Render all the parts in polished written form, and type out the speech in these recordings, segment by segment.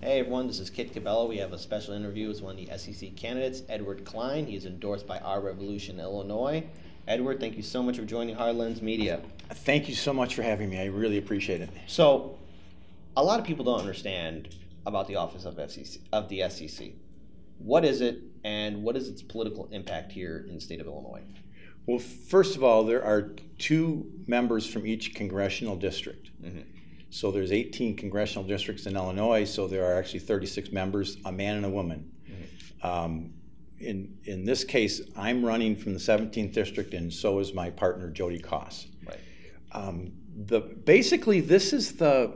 Hey everyone, this is Kit Cabello. We have a special interview with one of the SEC candidates, Edward Klein. He is endorsed by Our Revolution, Illinois. Edward, thank you so much for joining Hardlands Media. Thank you so much for having me. I really appreciate it. So, a lot of people don't understand about the office of the SEC. What is it, and what is its political impact here in the state of Illinois? Well, first of all, there are 2 members from each congressional district. So there's 18 congressional districts in Illinois, so there are actually 36 members, a man and a woman. In this case, I'm running from the 17th district, and so is my partner, Jody Koss. Right. Basically, this is in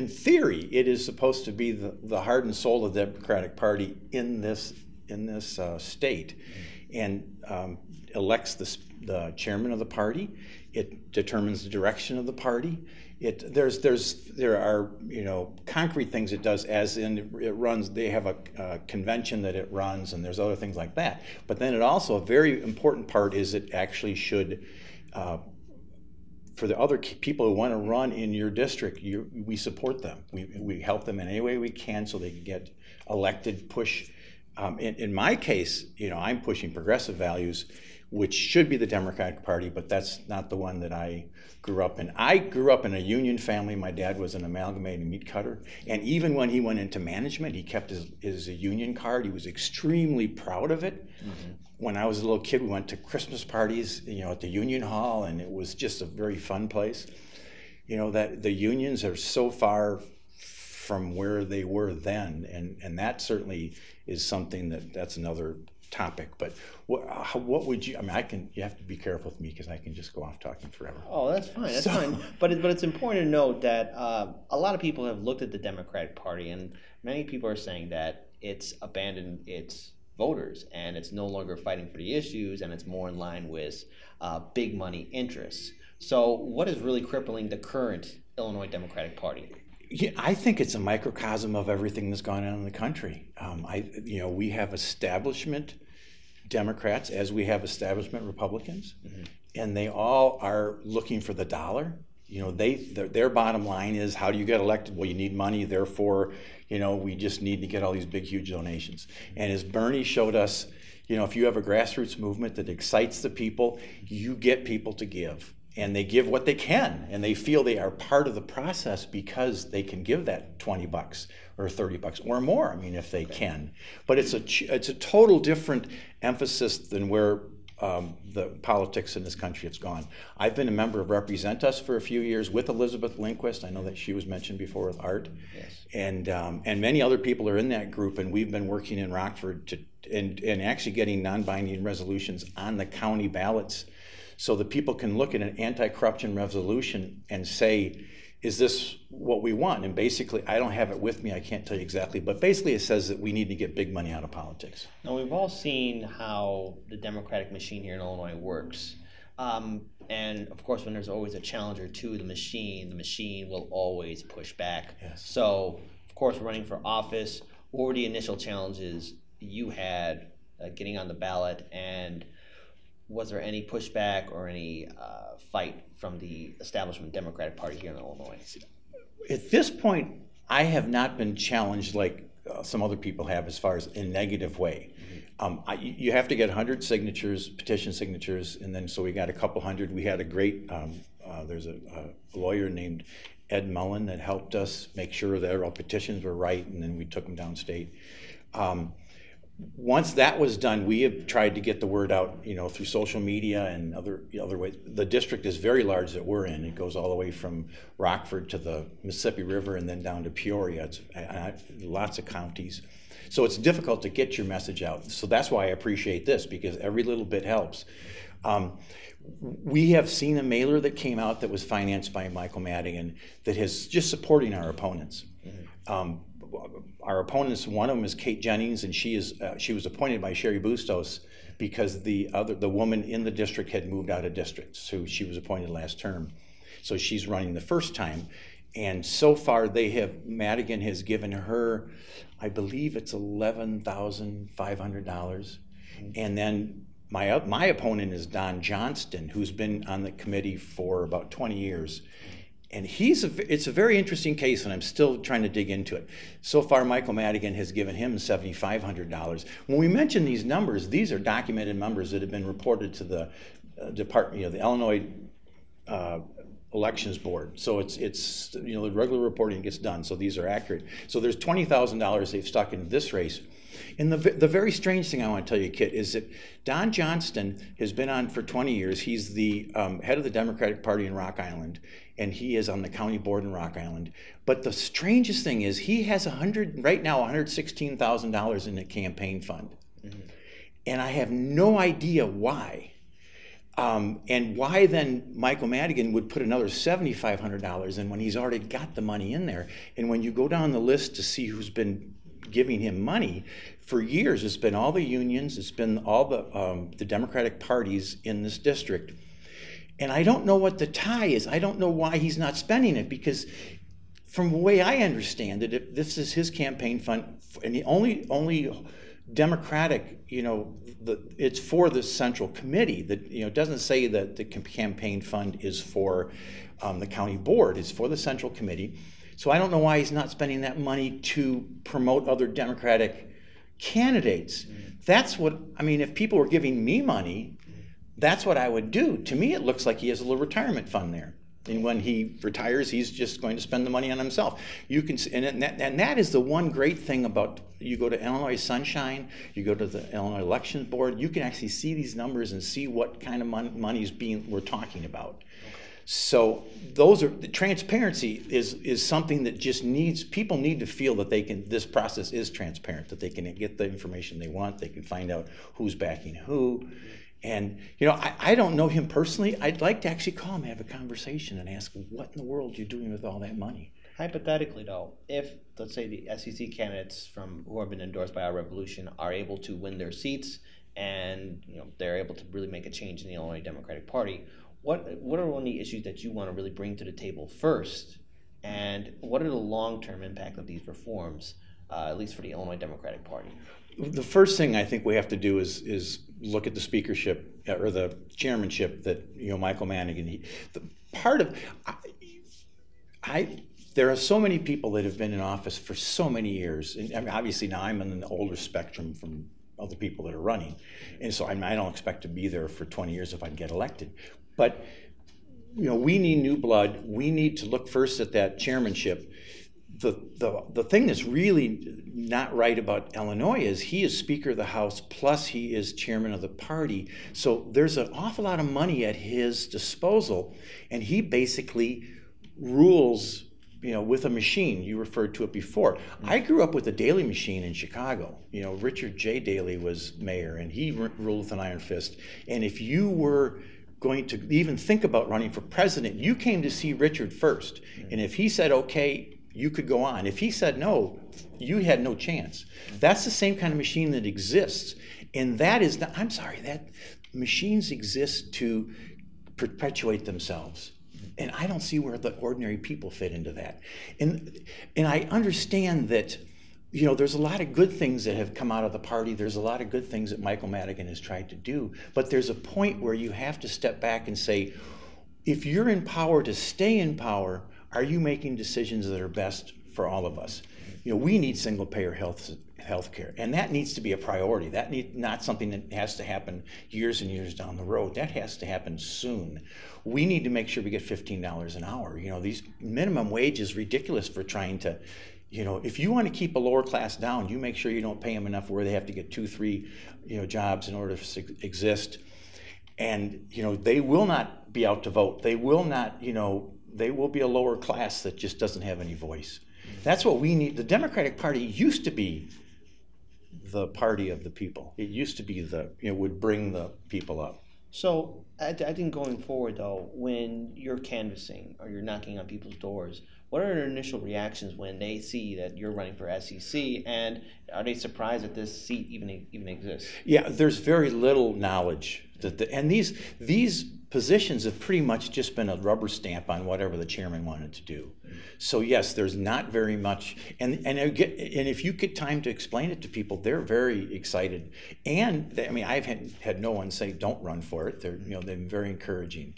theory, it is supposed to be the heart and soul of the Democratic Party in this state, and elects the chairman of the party. It determines the direction of the party. There are concrete things it does, as in it runs. They have a convention that it runs, and there's other things like that. But then it also, a very important part is it actually should, for the other people who want to run in your district, we support them. We help them in any way we can so they can get elected. In my case, I'm pushing progressive values, which should be the Democratic Party, but that's not the one that I grew up in. I grew up in a union family. My dad was an amalgamated meat cutter, and even when he went into management, he kept his union card. He was extremely proud of it. When I was a little kid, we went to Christmas parties, at the Union Hall, and it was just a very fun place. That the unions are so far from where they were then, and that certainly is something that's another topic. But what would you? You have to be careful with me because I can just go off talking forever. Oh, that's fine. That's fine. But it's important to note that a lot of people have looked at the Democratic Party, and many people are saying that it's abandoned its voters and it's no longer fighting for the issues, and it's more in line with big money interests. So, what is really crippling the current Illinois Democratic Party? Yeah, I think it's a microcosm of everything that's gone on in the country. We have establishment Democrats as we have establishment Republicans, and they all are looking for the dollar. Their bottom line is, how do you get elected? Well, you need money. Therefore, we just need to get all these big, huge donations. And as Bernie showed us, if you have a grassroots movement that excites the people, you get people to give. And they give what they can, and they feel they are part of the process because they can give that $20 or $30 or more. If they can. But it's a total different emphasis than where the politics in this country has gone. I've been a member of Represent Us for a few years with Elizabeth Lindquist. I know that she was mentioned before with Art. Yes. And many other people are in that group, and we've been working in Rockford and actually getting non-binding resolutions on the county ballots, so that people can look at an anti-corruption resolution and say, is this what we want? And basically, I don't have it with me, I can't tell you exactly, but basically it says that we need to get big money out of politics. Now, we've all seen how the Democratic machine here in Illinois works. And of course, when there's always a challenger to the machine will always push back. Yes. So, of course, running for office, what were the initial challenges you had getting on the ballot, and was there any pushback or any fight from the establishment Democratic Party here in Illinois? At this point, I have not been challenged like some other people have, as far as in a negative way. You have to get 100 signatures, petition signatures, and then so we got a couple hundred. We had a great, there's a lawyer named Ed Mullen that helped us make sure that our petitions were right, and then we took them downstate. Once that was done, we have tried to get the word out, through social media and other ways. The district is very large that we're in. It goes all the way from Rockford to the Mississippi River and then down to Peoria. It's lots of counties. So it's difficult to get your message out. So that's why I appreciate this, because every little bit helps. We have seen a mailer that came out that was financed by Michael Madigan that is just supporting our opponents. Our opponents, one of them is Kate Jennings, and she was appointed by Sherry Bustos because the woman in the district had moved out of district, so she was appointed last term. So she's running the first time, and so far Madigan has given her, I believe it's $11,500, and then my opponent is Don Johnston, who's been on the committee for about 20 years. And it's a very interesting case, and I'm still trying to dig into it. So far, Michael Madigan has given him $7,500. When we mention these numbers, these are documented numbers that have been reported to the Department, the Illinois Elections Board. So it's the regular reporting gets done. So these are accurate. So there's $20,000 they've stuck into this race. And the very strange thing I want to tell you, Kit, is that Don Johnston has been on for 20 years. He's the head of the Democratic Party in Rock Island, and he is on the county board in Rock Island. But the strangest thing is he has right now $116,000 in the campaign fund. Mm-hmm. And I have no idea why. And why then Michael Madigan would put another $7,500 in when he's already got the money in there. And when you go down the list to see who's been giving him money, for years it's been all the unions, it's been all the Democratic parties in this district. And I don't know what the tie is. I don't know why he's not spending it, because from the way I understand it, if this is his campaign fund, and the only Democratic, it's for the Central Committee. That it doesn't say that the campaign fund is for the county board. It's for the Central Committee. So I don't know why he's not spending that money to promote other Democratic candidates. That's what I mean. If people were giving me money, that's what I would do. To me, it looks like he has a little retirement fund there. And when he retires, he's just going to spend the money on himself. You can, and that is the one great thing about, you go to Illinois Sunshine, you go to the Illinois Elections Board, you can actually see these numbers and see what kind of money we're talking about. So the transparency is something that just people need to feel that this process is transparent, that they can get the information they want, they can find out who's backing who. And, I don't know him personally. I'd like to actually call him, have a conversation, and ask what in the world you're doing with all that money. Hypothetically, though, if, let's say, the SEC candidates who have been endorsed by our revolution are able to win their seats, and they're able to really make a change in the Illinois Democratic Party, what are one of the issues that you want to really bring to the table first, and what are the long-term impact of these reforms, at least for the Illinois Democratic Party? The first thing I think we have to do is look at the speakership or the chairmanship that Michael Madigan. There are so many people that have been in office for so many years, and I mean, obviously now I'm in the older spectrum from other people that are running, and so I don't expect to be there for 20 years if I get elected. But we need new blood. We need to look first at that chairmanship. The thing that's really not right about Illinois is he is Speaker of the House, plus he is chairman of the party. So there's an awful lot of money at his disposal, and he basically rules, with a machine. You referred to it before. I grew up with the Daley machine in Chicago. Richard J. Daley was mayor, and he ruled with an iron fist. And if you were going to even think about running for president, you came to see Richard first. And if he said, okay, you could go on. If he said no, you had no chance. That's the same kind of machine that exists. And that is not, I'm sorry, that machines exist to perpetuate themselves. And I don't see where the ordinary people fit into that. And I understand that, there's a lot of good things that have come out of the party. There's a lot of good things that Michael Madigan has tried to do. But there's a point where you have to step back and say, if you're in power to stay in power, are you making decisions that are best for all of us? We need single-payer health care, and that needs to be a priority. Not something that has to happen years and years down the road. That has to happen soon. We need to make sure we get $15 an hour. These minimum wage is ridiculous for trying to, if you want to keep a lower class down, you make sure you don't pay them enough where they have to get 2, 3, jobs in order to exist. And, they will not be out to vote. They will not, they will be a lower class that just doesn't have any voice. That's what we need. The Democratic Party used to be the party of the people. It used to be would bring the people up. So I think going forward, though, when you're canvassing or you're knocking on people's doors, what are their initial reactions when they see that you're running for SEC, and are they surprised that this seat even exists? Yeah, there's very little knowledge and these positions have pretty much just been a rubber stamp on whatever the chairman wanted to do. So yes, there's not very much, and if you get time to explain it to people, they're very excited. And I've had no one say don't run for it. They're very encouraging.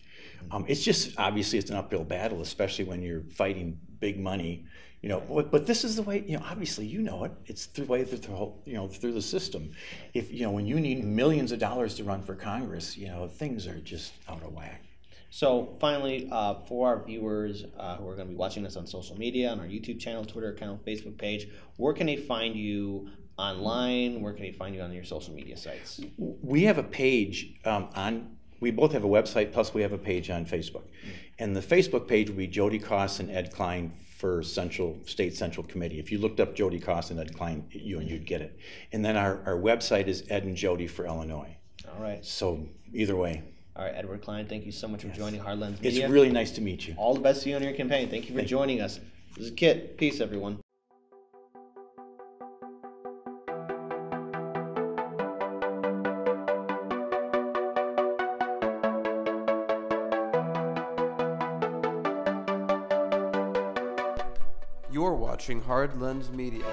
It's just, obviously, it's an uphill battle, especially when you're fighting big money, you know. But this is the way, you know, obviously, you know it. It's the way that the whole, you know, through the system. If, you know, when you need millions of dollars to run for Congress, you know, things are just out of whack. So finally, for our viewers who are going to be watching this on social media, on our YouTube channel, Twitter account, Facebook page, where can they find you online? Where can they find you on your social media sites? We have a page we both have a website, plus we have a page on Facebook. And the Facebook page would be Jody Koss and Ed Klein for State Central Committee. If you looked up Jody Koss and Ed Klein, you'd get it. And then our website is Ed and Jody for Illinois. All right. So either way. All right, Edward Klein, thank you so much for joining Hardlands Media. It's really nice to meet you. All the best to you on your campaign. Thank you for joining us. This is Kit. Peace, everyone. You're watching Hard Lens Media.